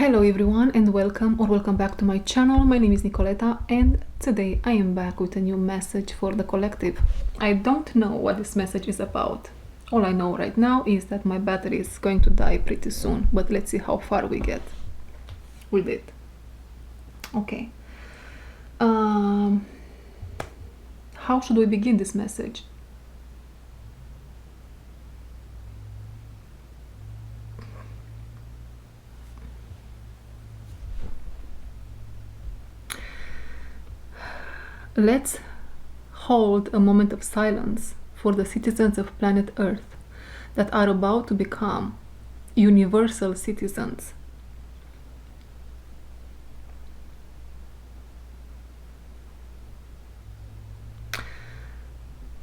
Hello everyone and welcome back to my channel. My name is Nicoleta and today I am back with a new message for the collective. I don't know what this message is about. All I know right now is that my battery is going to die pretty soon, but let's see how far we get with it. Okay. How should we begin this message? Let's hold a moment of silence for the citizens of planet Earth that are about to become universal citizens.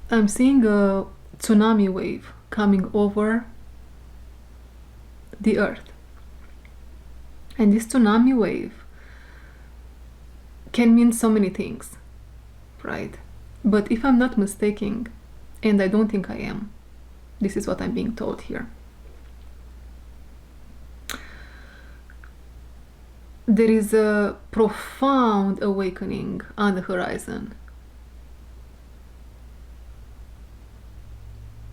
I'm seeing a tsunami wave coming over the Earth. And this tsunami wave can mean so many things. Right? But if I'm not mistaken, and I don't think I am, this is what I'm being told here. There is a profound awakening on the horizon.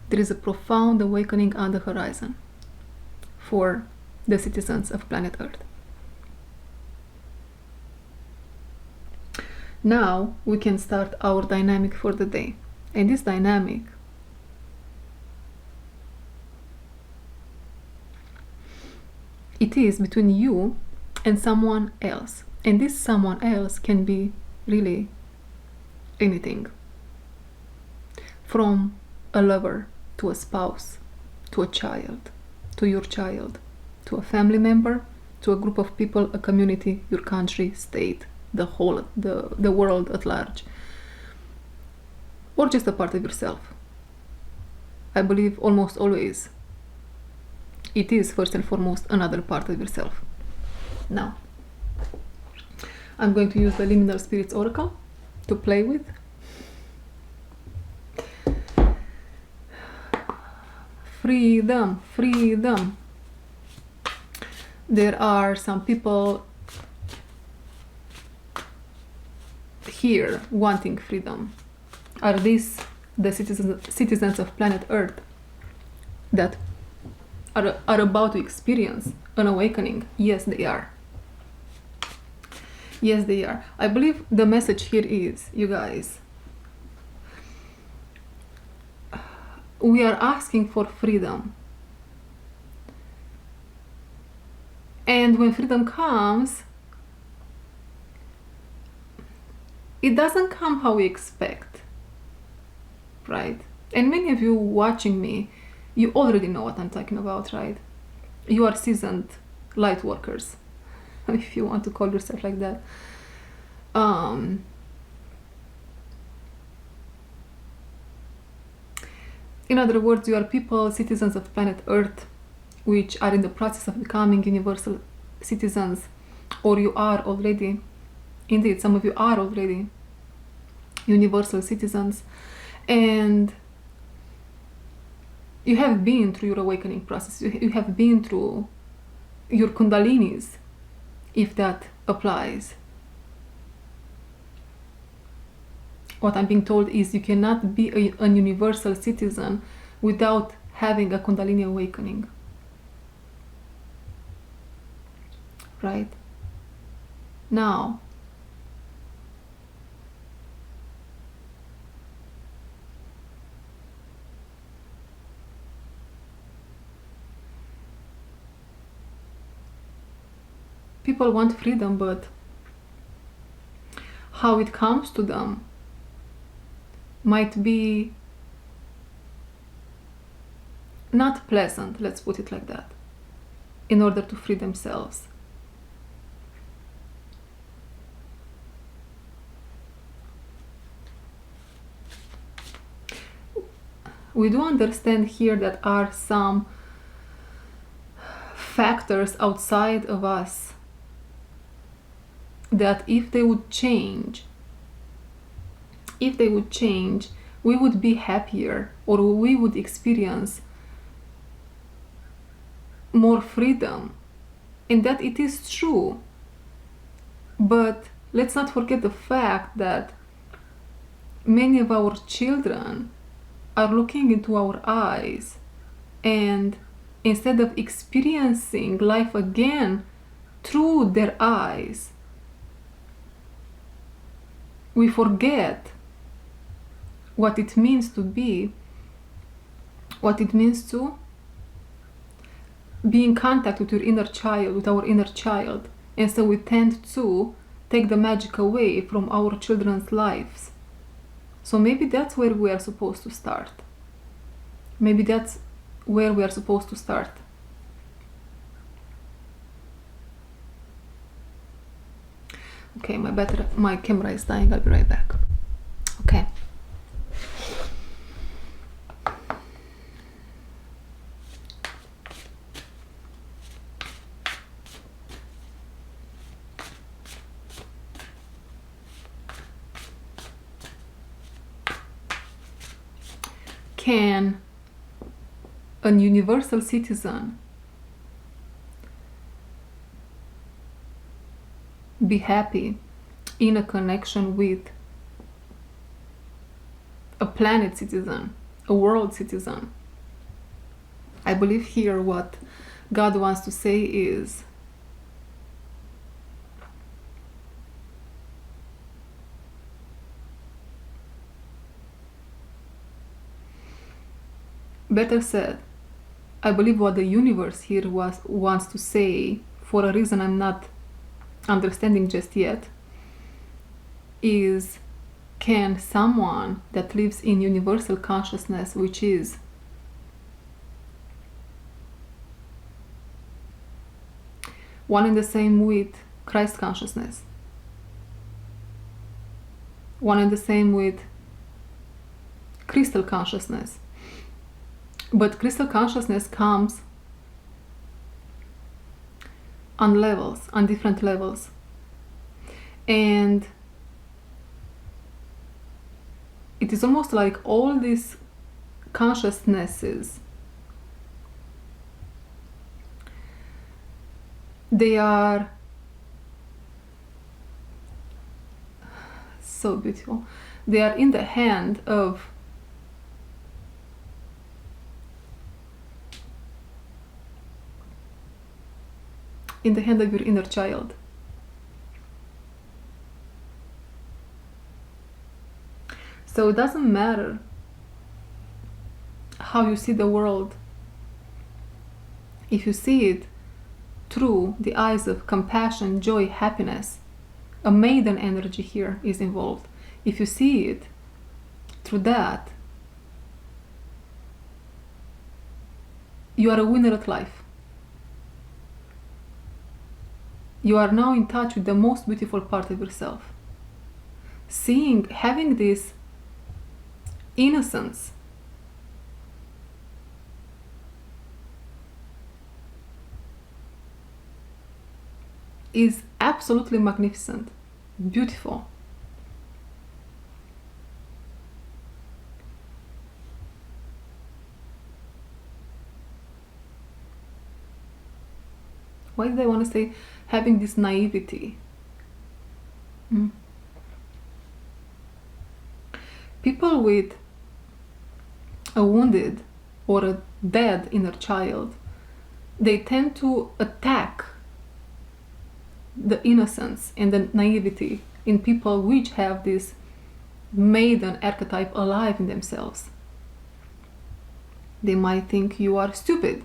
There is a profound awakening on the horizon for the citizens of planet Earth. Now we can start our dynamic for the day. And this dynamic it is between you and someone else. And this someone else can be really anything. From a lover to a spouse, to a child, to your child, to a family member, to a group of people, a community, your country, state, the whole, the world at large, or just a part of yourself. I believe almost always it is first and foremost another part of yourself. Now, I'm going to use the Liminal Spirits Oracle to play with. Freedom, freedom. There are some people here wanting freedom. Are these the citizens of planet Earth that are about to experience an awakening? Yes, they are. Yes, they are. I believe the message here is, you guys, we are asking for freedom. And when freedom comes, it doesn't come how we expect, right? And many of you watching me, you already know what I'm talking about, right? You are seasoned light workers, if you want to call yourself like that. In other words, you are people, citizens of planet Earth, which are in the process of becoming universal citizens, or you are already. Indeed, some of you are already universal citizens, and you have been through your awakening process. You have been through your kundalinis, if that applies. What I'm being told is you cannot be a universal citizen without having a kundalini awakening. Right? Now, people want freedom, but how it comes to them might be not pleasant, let's put it like that, in order to free themselves. We do understand here that are some factors outside of us that if they would change, we would be happier, or we would experience more freedom and that it is true. But let's not forget the fact that many of our children are looking into our eyes, and instead of experiencing life again through their eyes, we forget what it means to be, what it means to be in contact with your inner child, with our inner child. And so we tend to take the magic away from our children's lives. So maybe that's where we are supposed to start. Maybe that's where we are supposed to start. Okay, my camera is dying. I'll be right back. Okay. Can a universal citizen be happy in a connection with a planet citizen, a world citizen? I believe here what God wants to say is, better said, I believe what the universe here wants to say, for a reason I'm not understanding just yet, is, can someone that lives in universal consciousness, which is one and the same with Christ consciousness, one and the same with crystal consciousness, but crystal consciousness comes on levels, on different levels, and it is almost like all these consciousnesses, they are so beautiful. They are in the hand of your inner child. So it doesn't matter how you see the world. If you see it through the eyes of compassion, joy, happiness, a maiden energy here is involved. If you see it through that, you are a winner at life. You are now in touch with the most beautiful part of yourself. Having this innocence is absolutely magnificent, beautiful. Why did I want to say having this naivety? People with a wounded or a dead inner child, they tend to attack the innocence and the naivety in people which have this maiden archetype alive in themselves. They might think you are stupid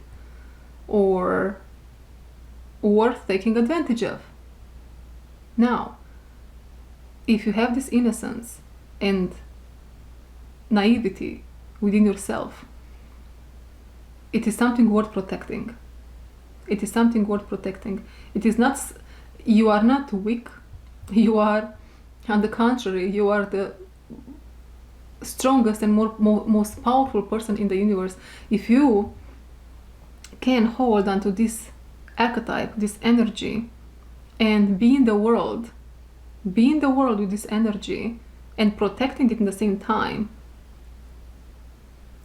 or worth taking advantage of. Now, if you have this innocence and naivety within yourself, it is something worth protecting. It is something worth protecting. It is not, you are not weak. You are, on the contrary, you are the strongest and most powerful person in the universe. If you can hold onto this archetype, this energy, and be in the world with this energy and protecting it in the same time,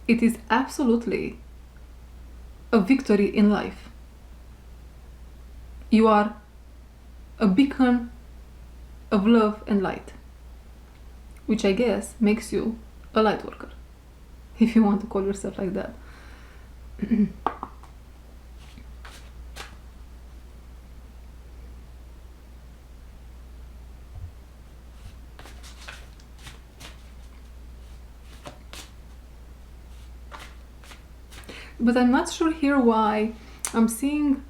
it is absolutely a victory in life. You are a beacon of love and light, which I guess makes you a light worker, if you want to call yourself like that. But I'm not sure here why I'm seeing,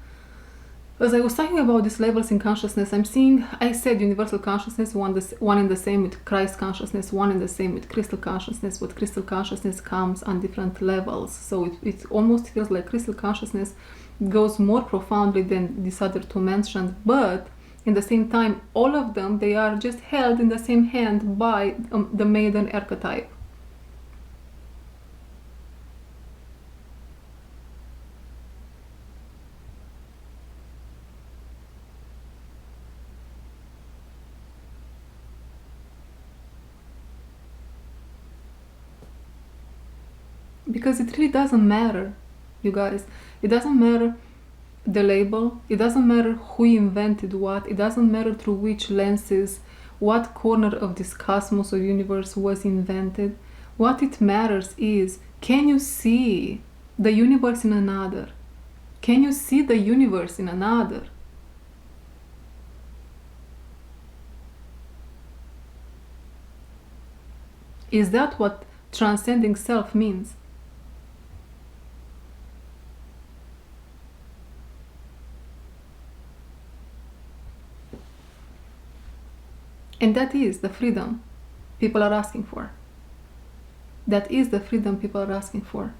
as I was talking about these levels in consciousness, I said universal consciousness, one and the same with Christ consciousness, one and the same with crystal consciousness, but crystal consciousness comes on different levels. So it almost feels like crystal consciousness goes more profoundly than these other two mentioned, but in the same time, all of them, they are just held in the same hand by the maiden archetype. Because it really doesn't matter, you guys. It doesn't matter the label, it doesn't matter who invented what, it doesn't matter through which lenses, what corner of this cosmos or universe was invented. What it matters is, can you see the universe in another? Can you see the universe in another? Is that what transcending self means? And that is the freedom people are asking for. That is the freedom people are asking for.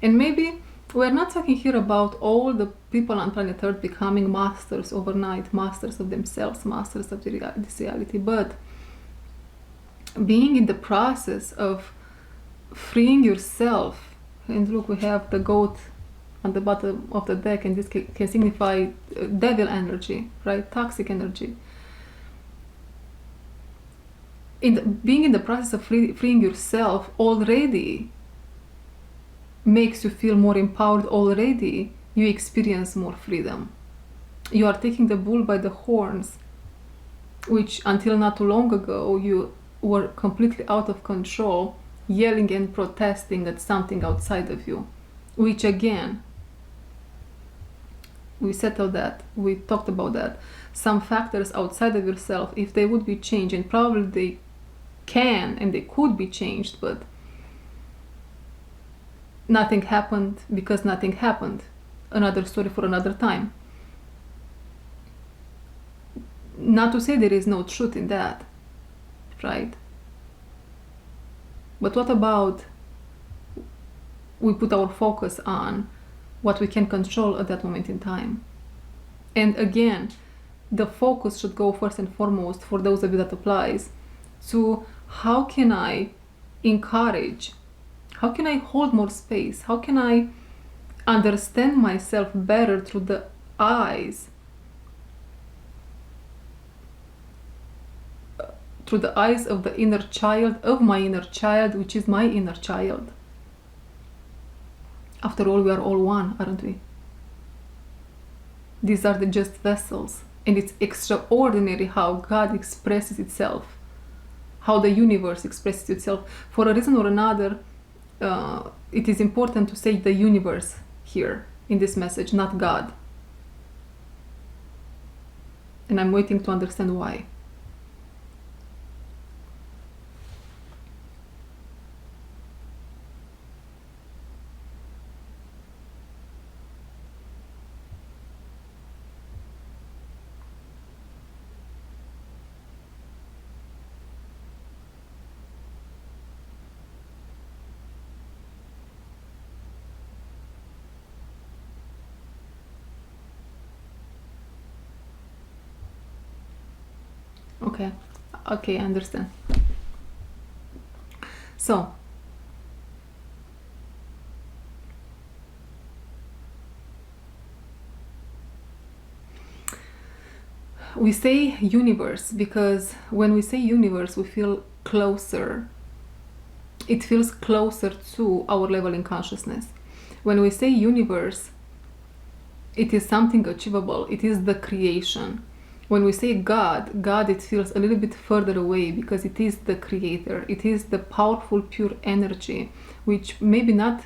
And maybe we're not talking here about all the people on planet Earth becoming masters overnight, masters of themselves, masters of this reality, but being in the process of freeing yourself. And look, we have the goat on the bottom of the deck, and this can signify devil energy, right? Toxic energy. Being in the process of freeing yourself already makes you feel more empowered. Already you experience more freedom. You are taking the bull by the horns, which until not too long ago you were completely out of control, yelling and protesting at something outside of you, which again, we settled that, we talked about that. Some factors outside of yourself, if they would be changed, and probably they can and they could be changed, but nothing happened because nothing happened. Another story for another time. Not to say there is no truth in that, right? But what about we put our focus on what we can control at that moment in time? And again, the focus should go first and foremost, for those of you that applies, to how can I encourage, how can I hold more space, how can I understand myself better through the eyes of the inner child, of my inner child, which is my inner child. After all, we are all one, aren't we? These are just vessels, and it's extraordinary how God expresses itself, how the universe expresses itself. For a reason or another, it is important to say the universe here in this message, not God. And I'm waiting to understand why. Okay, I understand. So, we say universe because when we say universe, we feel closer. It feels closer to our level in consciousness. When we say universe, it is something achievable. It is the creation. When we say God, God, it feels a little bit further away because it is the creator. It is the powerful, pure energy, which maybe not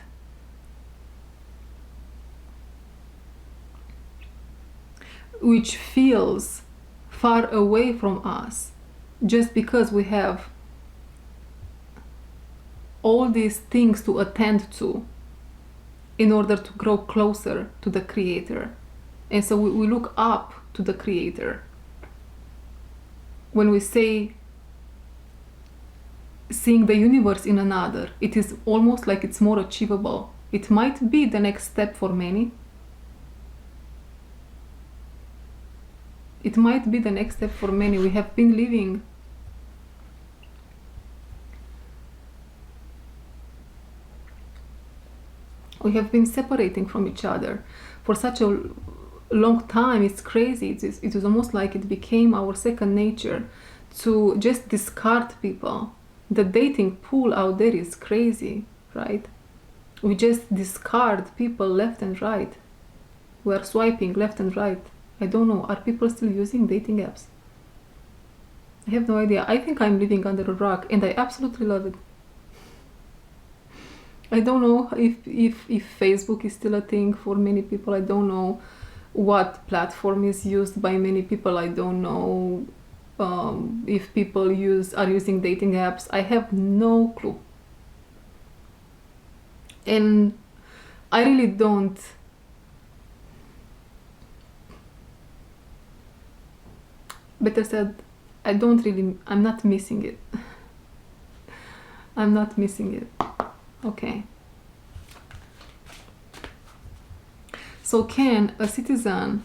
which feels far away from us just because we have all these things to attend to in order to grow closer to the creator. And so we look up to the creator. When we say seeing the universe in another, it is almost like it's more achievable. It might be the next step for many. It might be the next step for many. We have been living separating from each other for such a long time. It's crazy. It is almost like it became our second nature to just discard people. The dating pool out there is crazy, right? We just discard people left and right. We are swiping left and right. I don't know, are people still using dating apps? I have no idea. I think I'm living under a rock and I absolutely love it. I don't know if Facebook is still a thing for many people. I don't know what platform is used by many people. I don't know if people are using dating apps. I have no clue. And I really don't. Better said, I'm not missing it. I'm not missing it. Okay. So can a citizen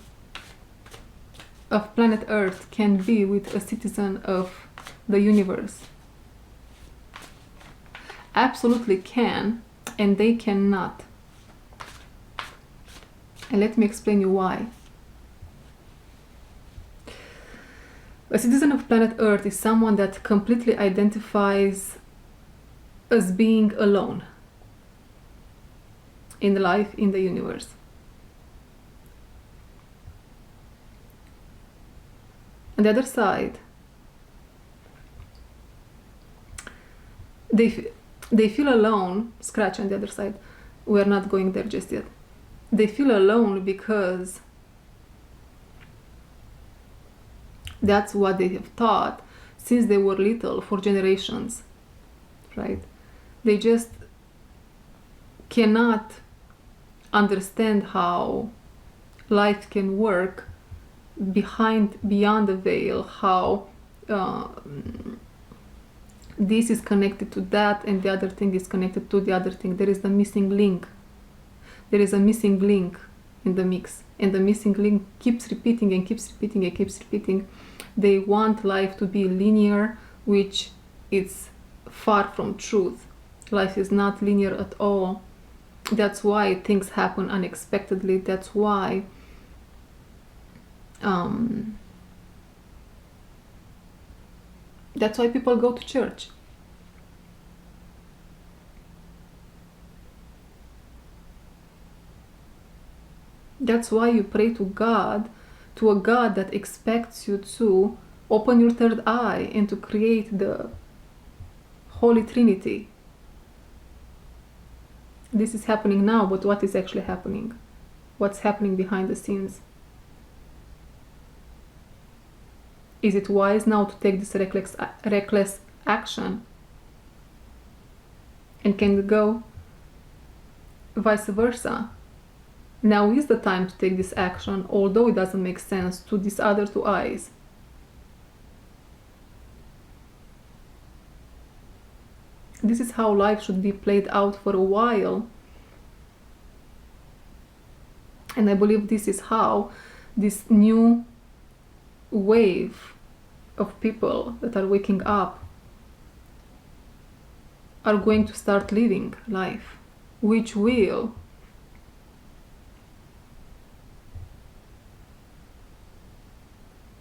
of planet Earth can be with a citizen of the universe? Absolutely can, and they cannot. And let me explain you why. A citizen of planet Earth is someone that completely identifies as being alone in life, in the universe. On the other side, they feel alone. Scratch on the other side. We're not going there just yet. They feel alone because that's what they have taught since they were little, for generations, right? They just cannot understand how life can work beyond the veil, how this is connected to that and the other thing is connected to the other thing. There is the missing link. There is a missing link in the mix, and the missing link keeps repeating and keeps repeating and keeps repeating. They want life to be linear, which is far from truth. Life is not linear at all. That's why things happen unexpectedly. That's why people go to church. That's why you pray to God, to a God that expects you to open your third eye and to create the Holy Trinity. This is happening now, but what is actually happening? What's happening behind the scenes? Is it wise now to take this reckless action? And can it go vice versa? Now is the time to take this action, although it doesn't make sense to these other two eyes. This is how life should be played out for a while. And I believe this is how this new wave of people that are waking up are going to start living life, which will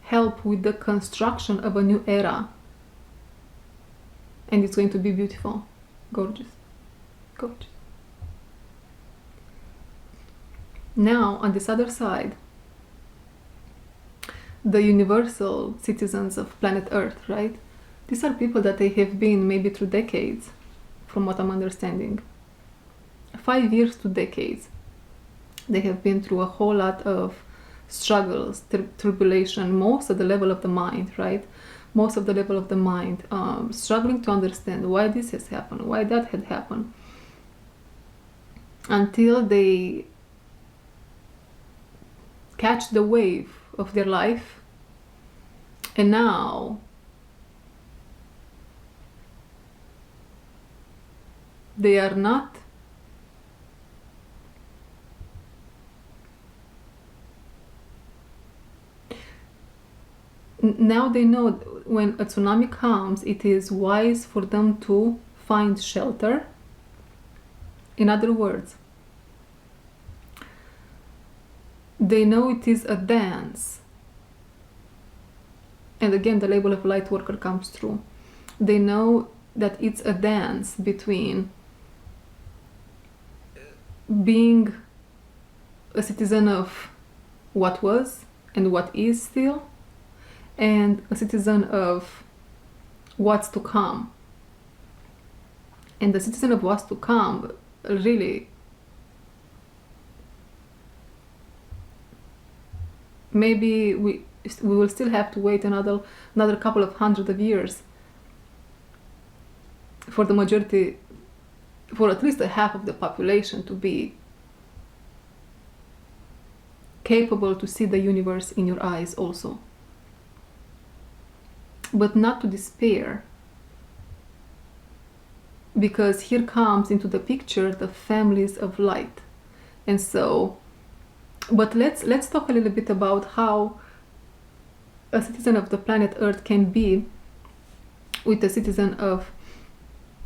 help with the construction of a new era. And it's going to be beautiful, gorgeous, gorgeous. Now, on this other side, the universal citizens of planet Earth, right? These are people that they have been maybe through decades, from what I'm understanding. 5 years to decades. They have been through a whole lot of struggles, tribulation, most at the level of the mind, right? Most of the level of the mind, struggling to understand why this has happened, why that had happened, until they catch the wave of their life, and now they are not now they know when a tsunami comes, it is wise for them to find shelter. In other words, they know it is a dance. And again, the label of light worker comes through. They know that it's a dance between being a citizen of what was and what is still, and a citizen of what's to come. And the citizen of what's to come, really, maybe we will still have to wait another couple of hundred of years for the majority, for at least a half of the population to be capable to see the universe in your eyes also. But not to despair, because here comes into the picture the families of light. And so, but let's talk a little bit about how a citizen of the planet Earth can be with a citizen of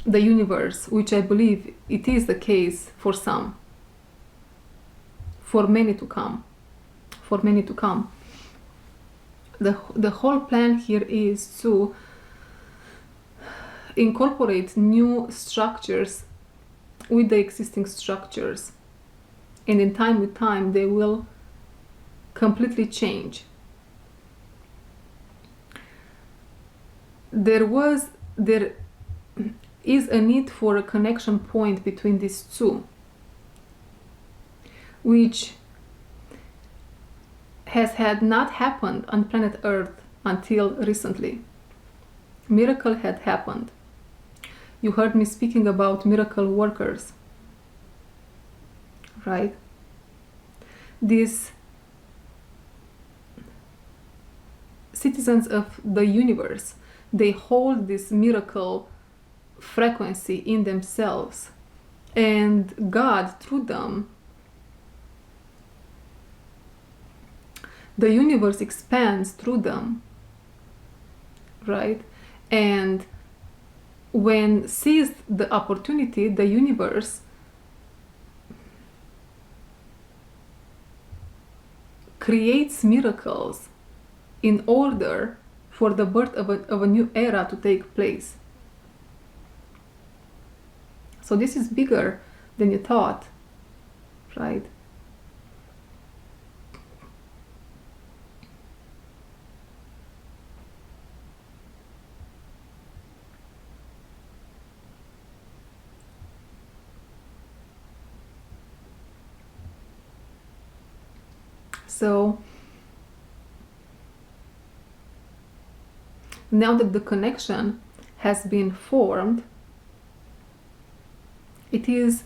the universe, which I believe it is the case for some, for many to come. The whole plan here is to incorporate new structures with the existing structures, and in time with time they will completely change. There is a need for a connection point between these two, which has had not happened on planet Earth until recently. Miracle had happened. You heard me speaking about miracle workers, right? These citizens of the universe, they hold this miracle frequency in themselves, and God, through them, the universe expands through them, right? And when seized the opportunity, the universe creates miracles in order for the birth of a new era to take place. So this is bigger than you thought, right? So now that the connection has been formed, it is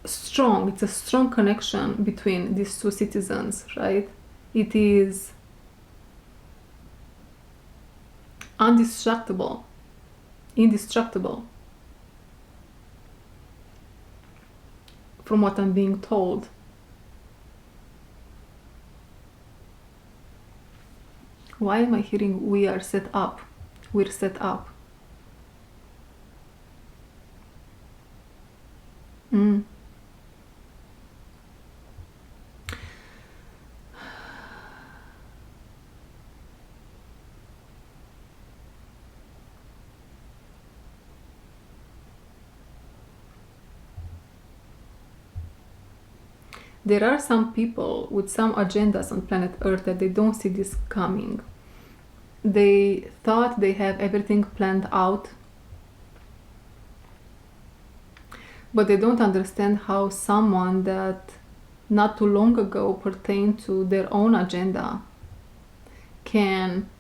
strong. It's a strong connection between these two citizens, right? It is indestructible, from what I'm being told. Why am I hearing we are set up? We're set up. There are some people with some agendas on planet Earth that they don't see this coming. They thought they have everything planned out, but they don't understand how someone that not too long ago pertained to their own agenda can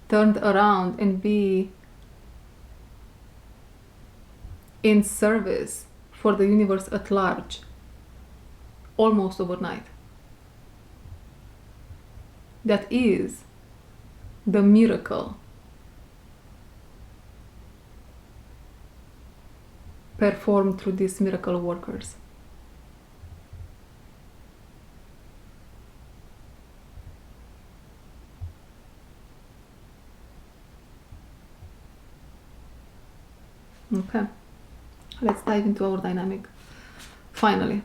turn around and be in service for the universe at large almost overnight. That is the miracle performed through these miracle workers. Okay, let's dive into our dynamic. Finally.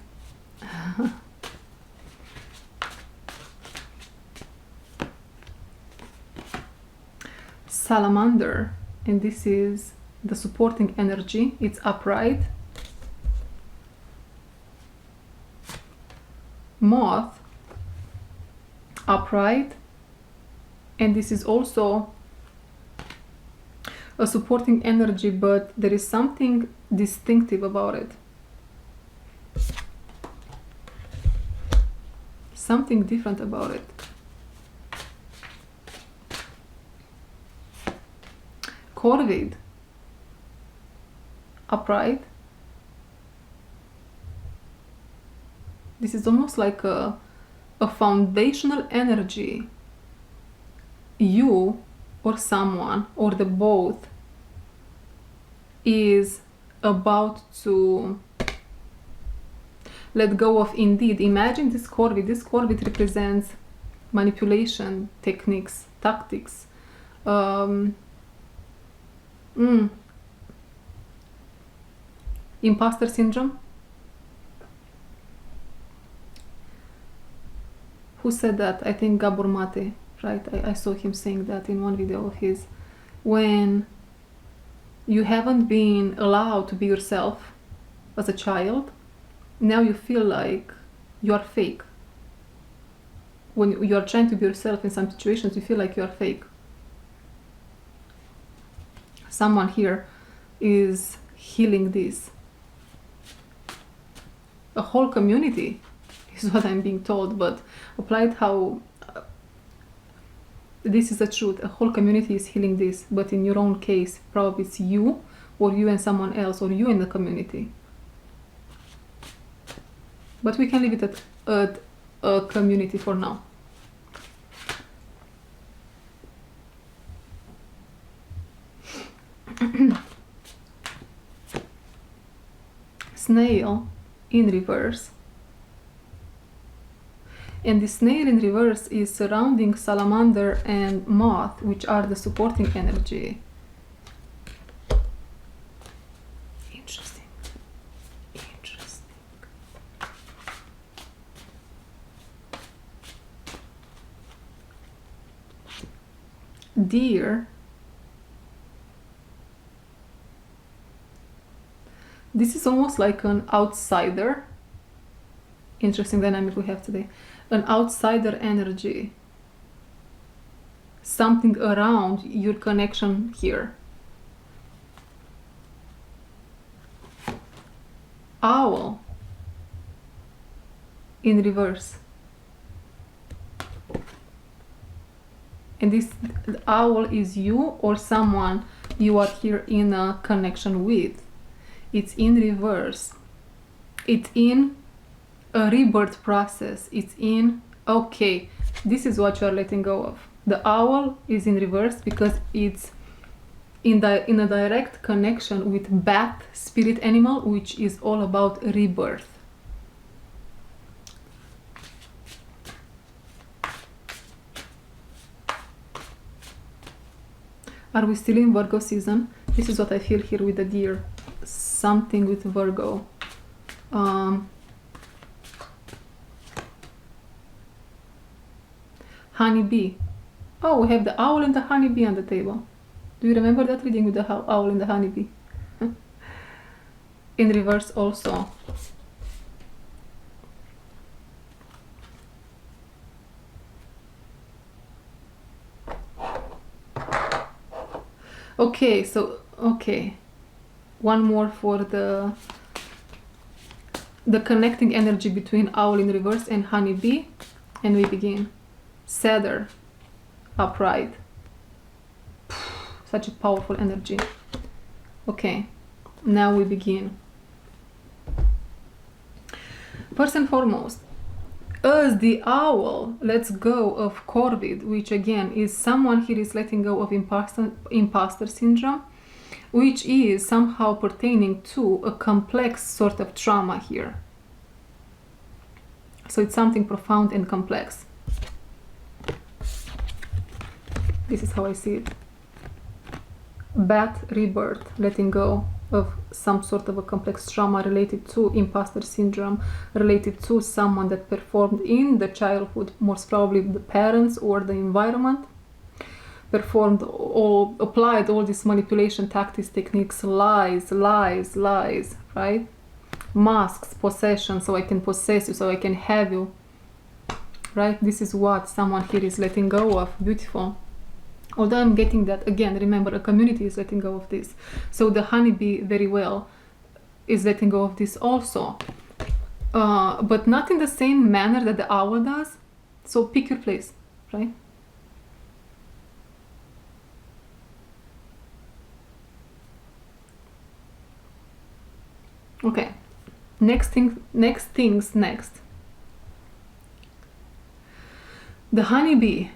Salamander, and this is the supporting energy. It's upright. Moth, upright, and this is also a supporting energy, but there is something distinctive about it. Something different about it. Corvid, upright. This is almost like a foundational energy. You or someone or the both is about to let go of indeed. Imagine this corvid. This corvid represents manipulation techniques, tactics, imposter syndrome. Who said that? I think Gabor Mate, right? I saw him saying that in one video of his. When you haven't been allowed to be yourself as a child, now you feel like you are fake. When you are trying to be yourself in some situations, you feel like you are fake. Someone here is healing this. A whole community is what I'm being told, but applied how this is the truth. A whole community is healing this, but in your own case, probably it's you or you and someone else or you in the community. But we can leave it at a community for now. Snail in reverse. And the snail in reverse is surrounding salamander and moth, which are the supporting energy. Interesting. Interesting. Deer. This is almost like an outsider. Interesting dynamic we have today. An outsider energy. Something around your connection here. Owl in reverse. And this owl is you or someone you are here in a connection with. It's in reverse. It's in a rebirth process. It's in, okay, this is what you are letting go of. The owl is in reverse because it's in a direct connection with bat, spirit animal, which is all about rebirth. Are we still in Virgo season? This is what I feel here with the deer. Something with Virgo. Honeybee. Oh, we have the owl and the honeybee on the table. Do you remember that reading with the owl and the honeybee? In reverse also. Okay, so okay, one more for the connecting energy between owl in reverse and honeybee, and we begin. Cedar, upright. Such a powerful energy. Okay, now we begin. First and foremost, as the owl lets go of Corvid, which again is someone here is letting go of imposter syndrome, which is somehow pertaining to a complex sort of trauma here. So it's something profound and complex. This is how I see it. Bat, rebirth, letting go of some sort of a complex trauma related to imposter syndrome, related to someone that performed in the childhood, most probably the parents or the environment, performed or applied all these manipulation tactics, techniques, lies, right? Masks, possession, so I can possess you, so I can have you, right? This is what someone here is letting go of. Beautiful. Although I'm getting that, again, remember, a community is letting go of this. So the honeybee very well is letting go of this also. But not in the same manner that the owl does. So pick your place, right? Okay. Next things next. The honeybee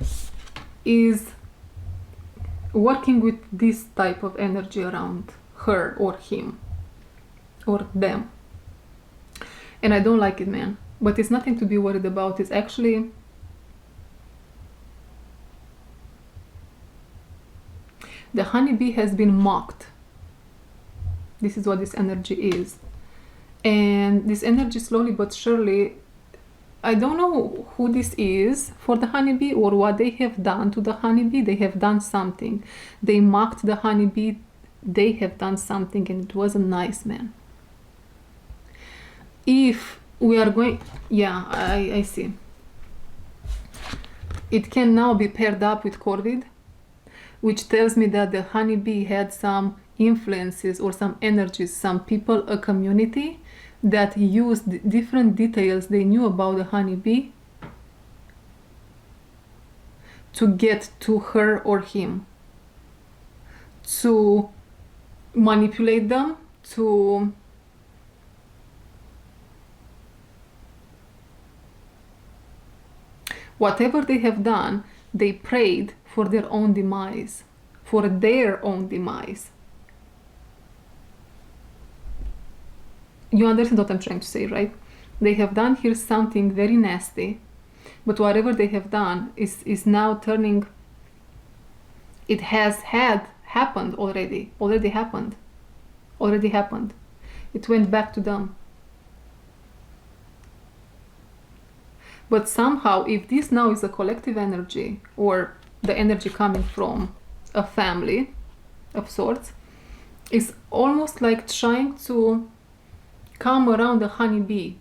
is working with this type of energy around her or him or them, and I don't like it, man, but it's nothing to be worried about. It's actually the honeybee has been mocked. This is what this energy is, and this energy slowly but surely, I don't know who this is for the honeybee or what they have done to the honeybee. They have done something. They mocked the honeybee. They have done something, and it wasn't nice, man. If we are going... Yeah, I see. It can now be paired up with Corvid, which tells me that the honeybee had some influences or some energies, some people, a community that used different details they knew about the honeybee to get to her or him, to manipulate them, to whatever they have done. They prayed for their own demise, for their own demise. You understand what I'm trying to say, right? They have done here something very nasty, but whatever they have done is now turning... It has happened already. Already happened. It went back to them. But somehow, if this now is a collective energy, or the energy coming from a family of sorts, it's almost like trying to come around the honeybee.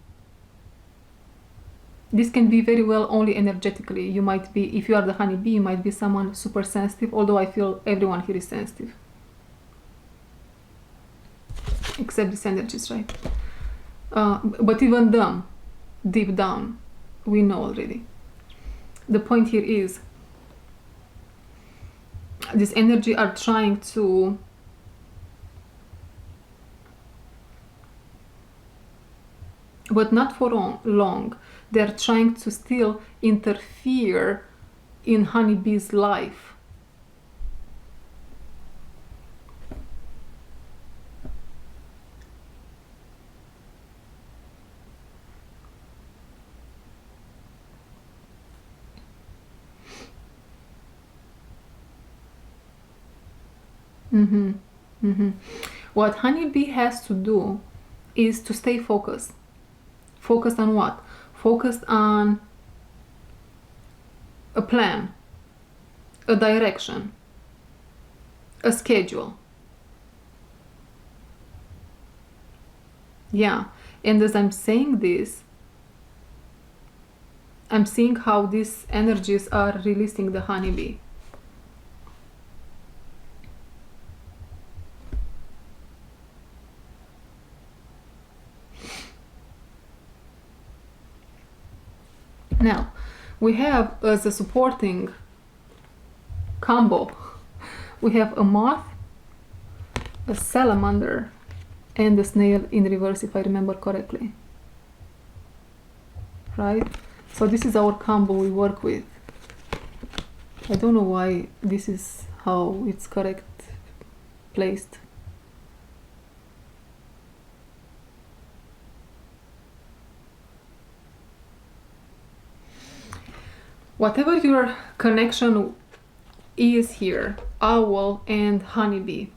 This can be very well only energetically. You might be, if you are the honeybee, you might be someone super sensitive, although I feel everyone here is sensitive. Except these energies, right? But even them, deep down, we know already. The point here is, this energy are trying to but not for long. They're trying to still interfere in honeybee's life. What honeybee has to do is to stay focused. Focused on what? Focused on a plan, a direction, a schedule. Yeah, and as I'm saying this, I'm seeing how these energies are releasing the honeybee. Now, we have as a supporting combo, we have a moth, a salamander, and a snail in reverse, if I remember correctly. Right? So this is our combo we work with. I don't know why this is how it's correct placed. Whatever your connection is here, owl and honeybee,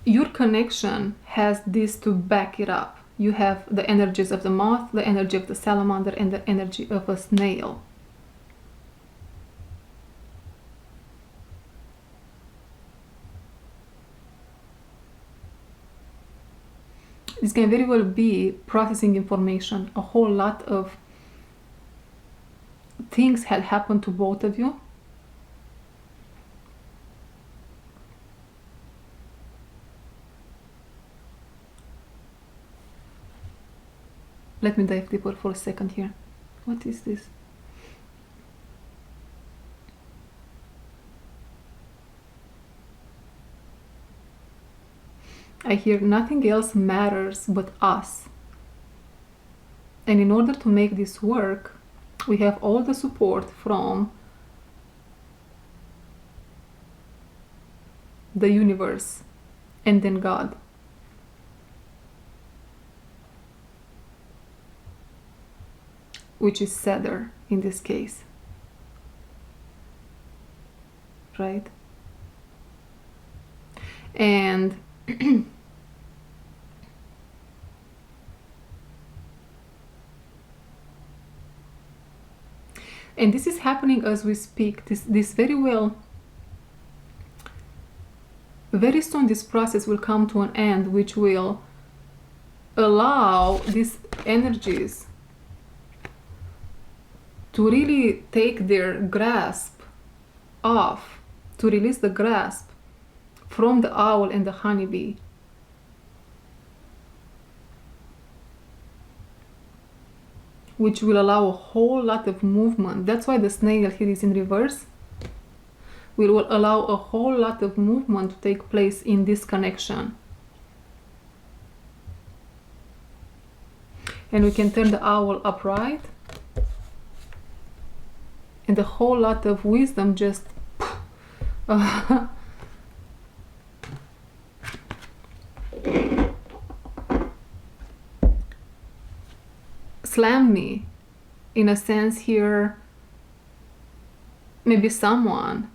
your connection has this to back it up. You have the energies of the moth, the energy of the salamander, and the energy of a snail. This can very well be processing information. A whole lot of things had happened to both of you. Let me dive deeper for a second here. What is this? I hear nothing else matters but us. And in order to make this work, we have all the support from the universe and then God. Which is sadder in this case. Right? And and this is happening as we speak. This very well, very soon this process will come to an end, which will allow these energies to really take their grasp off, to release the grasp from the owl and the honeybee. Which will allow a whole lot of movement. That's why the snail here is in reverse. We will allow a whole lot of movement to take place in this connection. And we can turn the owl upright. And a whole lot of wisdom just slam me in a sense here. Maybe someone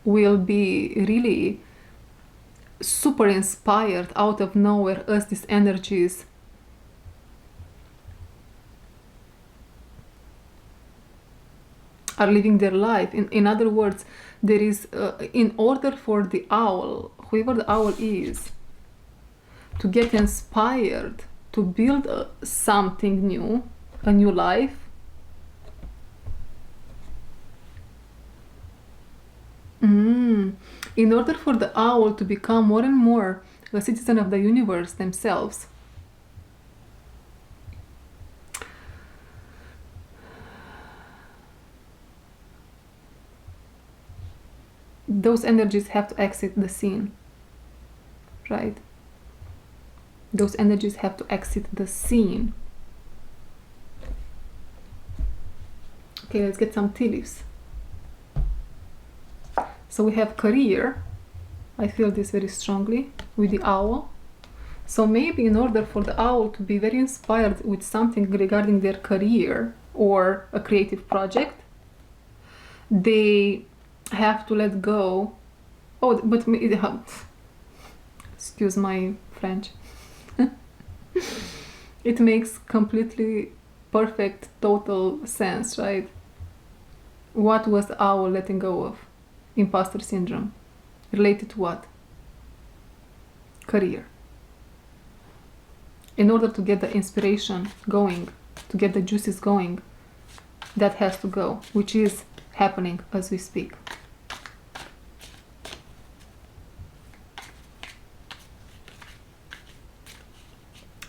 will be really super inspired out of nowhere as these energies are living their life. In other words, there is in order for the owl, whoever the owl is, to get inspired to build something new, a new life, in order for the owl to become more and more a citizen of the universe themselves, those energies have to exit the scene, right? Those energies have to exit the scene. Okay, let's get some tea leaves. So we have career. I feel this very strongly with the owl. So maybe in order for the owl to be very inspired with something regarding their career or a creative project, they have to let go. Oh, but excuse my French. It makes completely perfect, total sense, right? What was the owl letting go of? Imposter syndrome. Related to what? Career. In order to get the inspiration going, to get the juices going, that has to go, which is happening as we speak.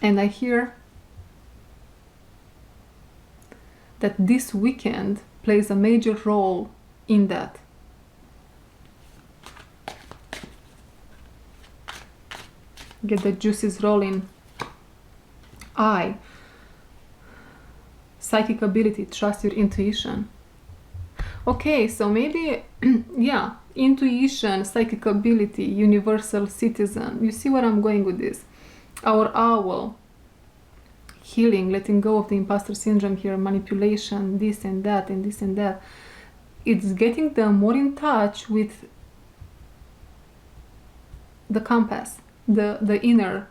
And I hear that this weekend plays a major role in that. Get the juices rolling. I, psychic ability, trust your intuition. Okay, so maybe, yeah, intuition, psychic ability, universal citizen. You see where I'm going with this? Our owl, healing, letting go of the imposter syndrome here, manipulation, this and that, and this and that. It's getting them more in touch with the compass, the inner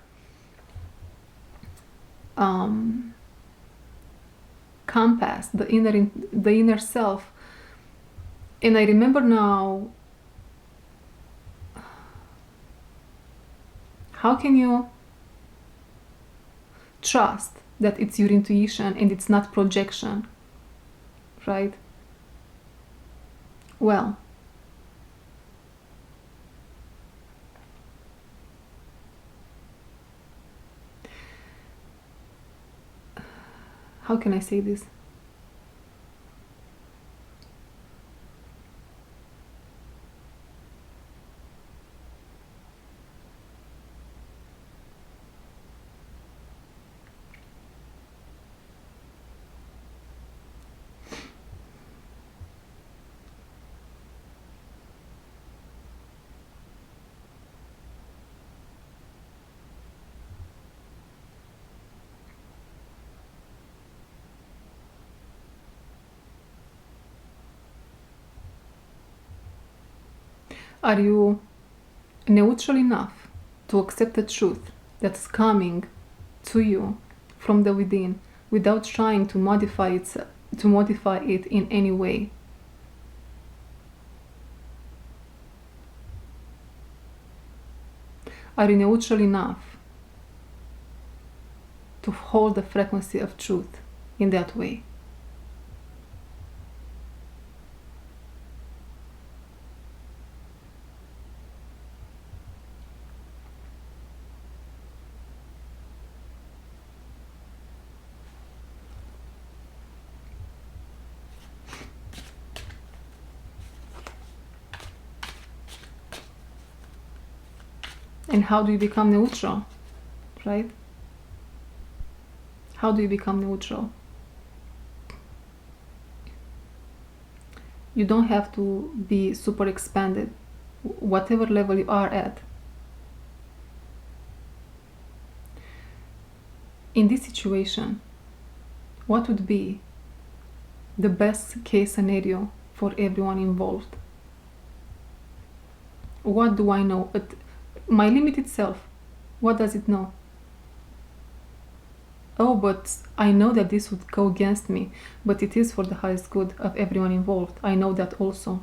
compass, the inner self. And I remember now, how can you trust that it's your intuition and it's not projection, right? Well, how can I say this? Are you neutral enough to accept the truth that's coming to you from the within without trying to modify it in any way? Are you neutral enough to hold the frequency of truth in that way? And how do you become neutral, right? How do you become neutral? You don't have to be super expanded, whatever level you are at. In this situation, what would be the best case scenario for everyone involved? What do I know? My limited self, what does it know? Oh, but I know that this would go against me, but it is for the highest good of everyone involved. I know that also.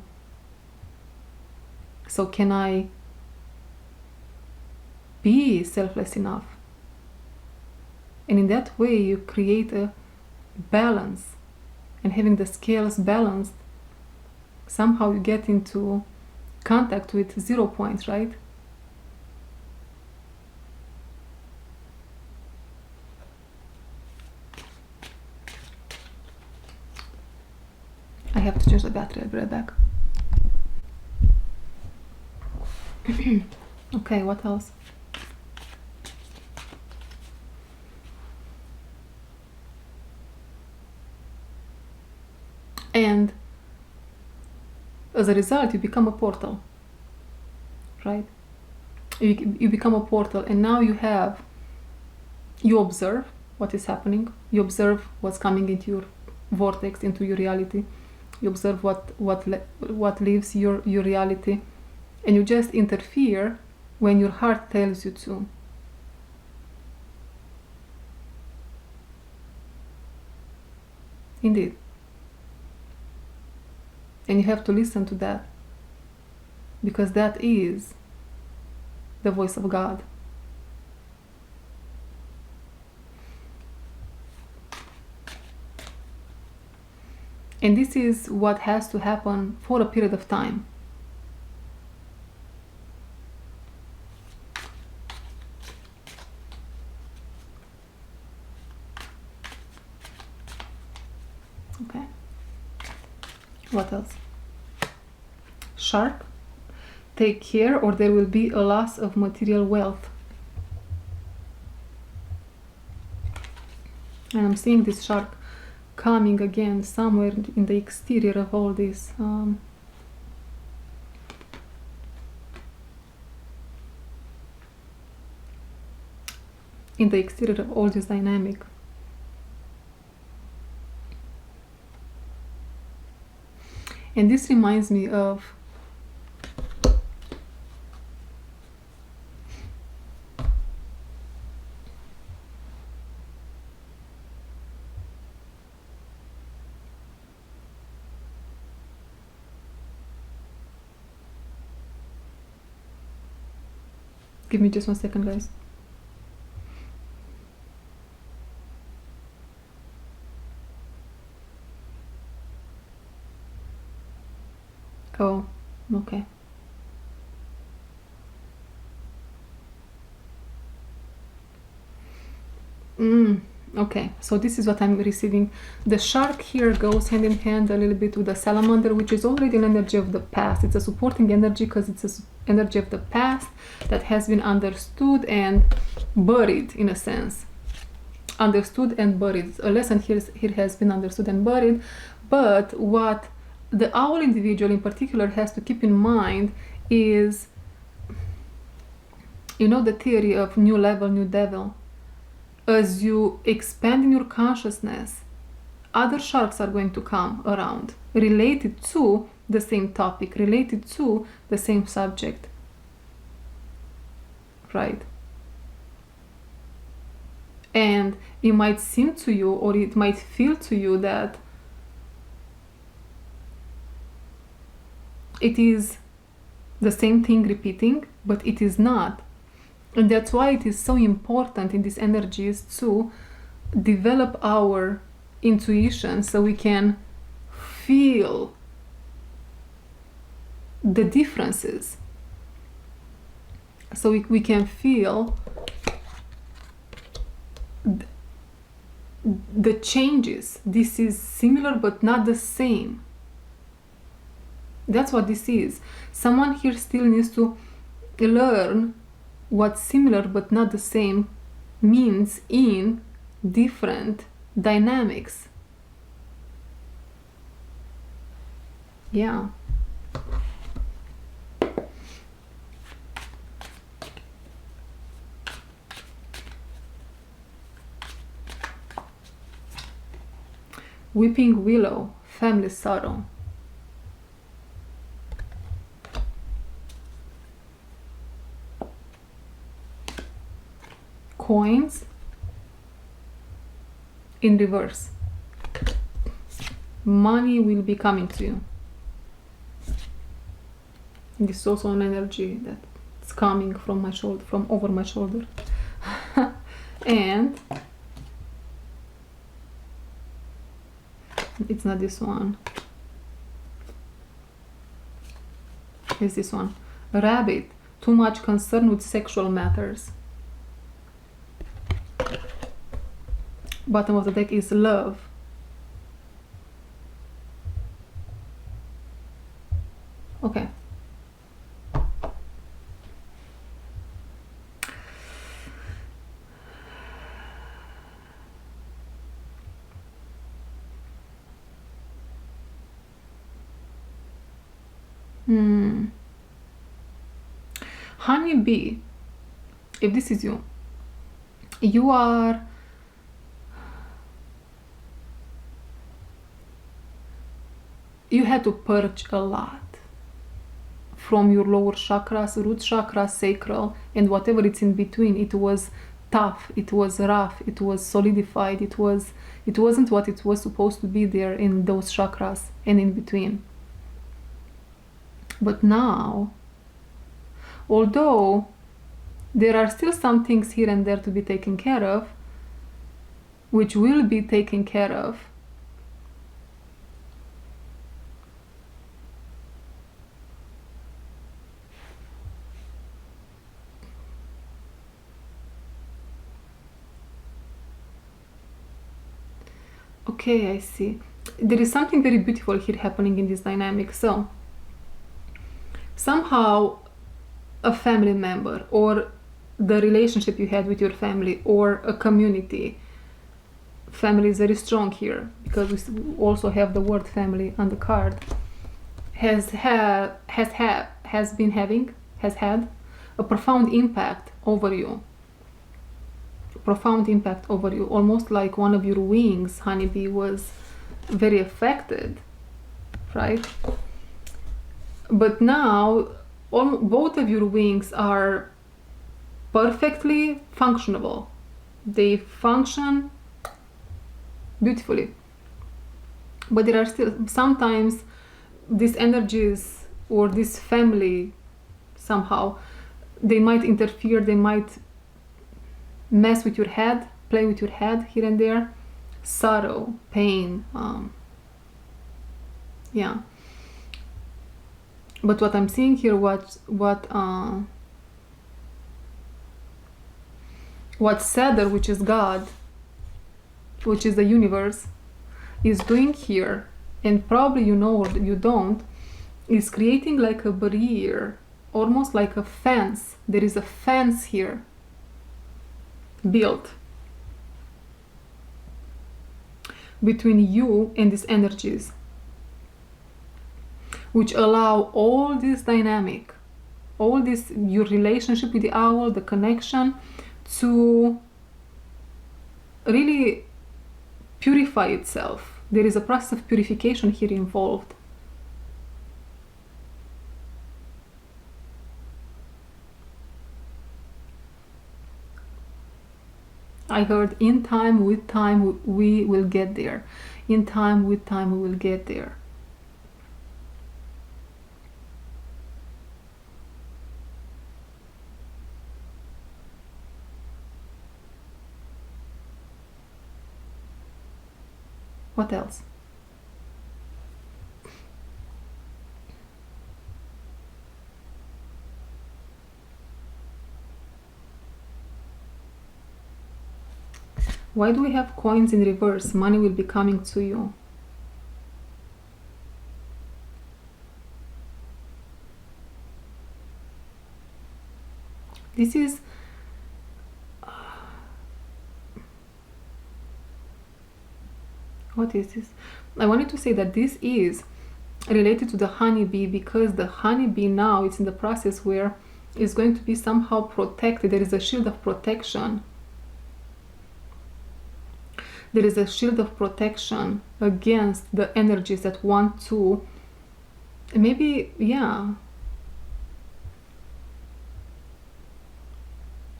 So can I be selfless enough? And in that way, you create a balance. And having the scales balanced, somehow you get into contact with 0 point, right? I have to change the battery. I'll be right back. Okay, what else? And as a result, you become a portal, right? You become a portal, and now you observe what is happening. You observe what's coming into your vortex, into your reality. You observe what leaves your reality, and you just interfere when your heart tells you to. Indeed. And you have to listen to that, because that is the voice of God. And this is what has to happen for a period of time. Okay. What else? Shark. Take care or there will be a loss of material wealth. And I'm seeing this shark coming again somewhere in the exterior of all this. In the exterior of all this dynamic. And this reminds me of give me just 1 second, guys. Oh, okay. Okay, so this is what I'm receiving. The shark here goes hand in hand a little bit with the salamander, which is already an energy of the past. It's a supporting energy because it's an energy of the past that has been understood and buried, in a sense. Understood and buried. A lesson here has been understood and buried, but what the owl individual in particular has to keep in mind is, you know, the theory of new level, new devil. As you expand in your consciousness, other sharks are going to come around related to the same topic, related to the same subject, right? And it might seem to you, or it might feel to you, that it is the same thing repeating, but it is not. And that's why it is so important in these energies to develop our intuition so we can feel the differences. So we can feel the changes. This is similar but not the same. That's what this is. Someone here still needs to learn what similar but not the same means in different dynamics. Yeah. Weeping willow, family sorrow. Coins in reverse. Money will be coming to you. This is also an energy that's coming from my shoulder, from over my shoulder. And it's not this one. It's this one. Rabbit, too much concern with sexual matters. Bottom of the deck is love. Okay. Honeybee, if this is you, you had to purge a lot from your lower chakras, root chakra, sacral, and whatever it's in between. It was tough, it was rough, it was solidified, it wasn't what it was supposed to be there in those chakras and in between. But now, although there are still some things here and there to be taken care of, which will be taken care of, okay, I see. there is something very beautiful here happening in this dynamic. So somehow a family member, or the relationship you had with your family, or a community, family is very strong here because we also have the word family on the card, has had a profound impact over you. Profound impact over you, almost like one of your wings, honeybee, was very affected, right? But now both of your wings are perfectly functionable. They function beautifully. But there are still sometimes these energies or this family, somehow they might interfere, they might mess with your head, play with your head here and there. Sorrow, pain, yeah. But what I'm seeing here, what's Seder, which is God, which is the universe, is doing here, and probably you know or you don't, is creating like a barrier, almost like a fence. There is a fence here built between you and these energies, which allow all this dynamic, all this, your relationship with the owl, the connection, to really purify itself. There is a process of purification here involved. I heard in time, with time, we will get there. In time, with time, we will get there. What else? Why do we have coins in reverse? Money will be coming to you. This is what is this? I wanted to say that this is related to the honeybee, because the honeybee now, it's in the process where it's going to be somehow protected. There is a shield of protection. There is a shield of protection against the energies that want to, maybe, yeah,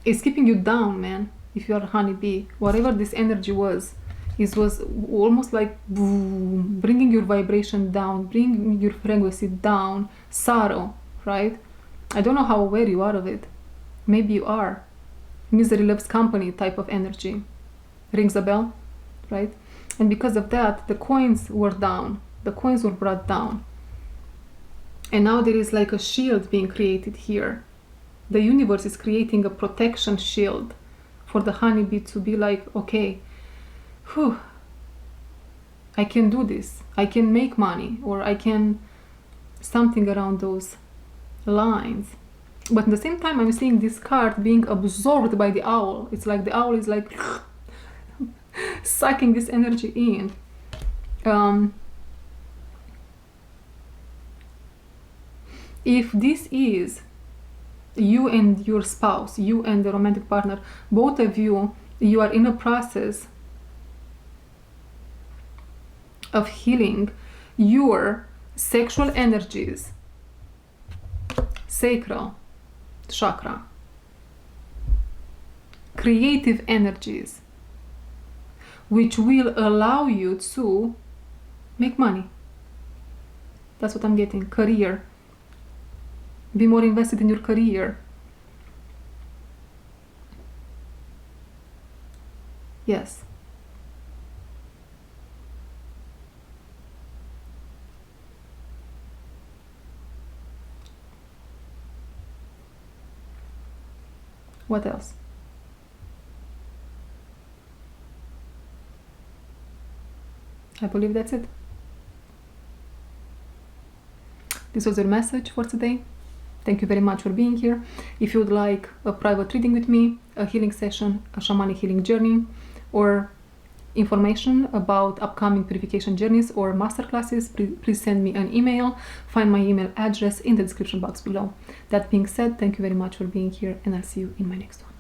it's keeping you down, man. If you are a honeybee, whatever this energy was, it was almost like boom, bringing your vibration down, bringing your frequency down. Sorrow, right? I don't know how aware you are of it. Maybe you are. Misery loves company type of energy. Rings a bell, right? And because of that, the coins were down. The coins were brought down. And now there is like a shield being created here. The universe is creating a protection shield for the honeybee to be like, okay, whew, I can do this. I can make money, or I can something around those lines. But at the same time, I'm seeing this card being absorbed by the owl. It's like the owl is like sucking this energy in. If this is you and your spouse, you and the romantic partner, both of you, you are in a process of healing your sexual energies, sacral chakra, creative energies, which will allow you to make money. That's what I'm getting. Career. Be more invested in your career. Yes. What else? I believe that's it. This was your message for today. Thank you very much for being here. If you would like a private reading with me, a healing session, a shamanic healing journey, or information about upcoming purification journeys or masterclasses, please send me an email. Find my email address in the description box below. That being said, thank you very much for being here, and I'll see you in my next one.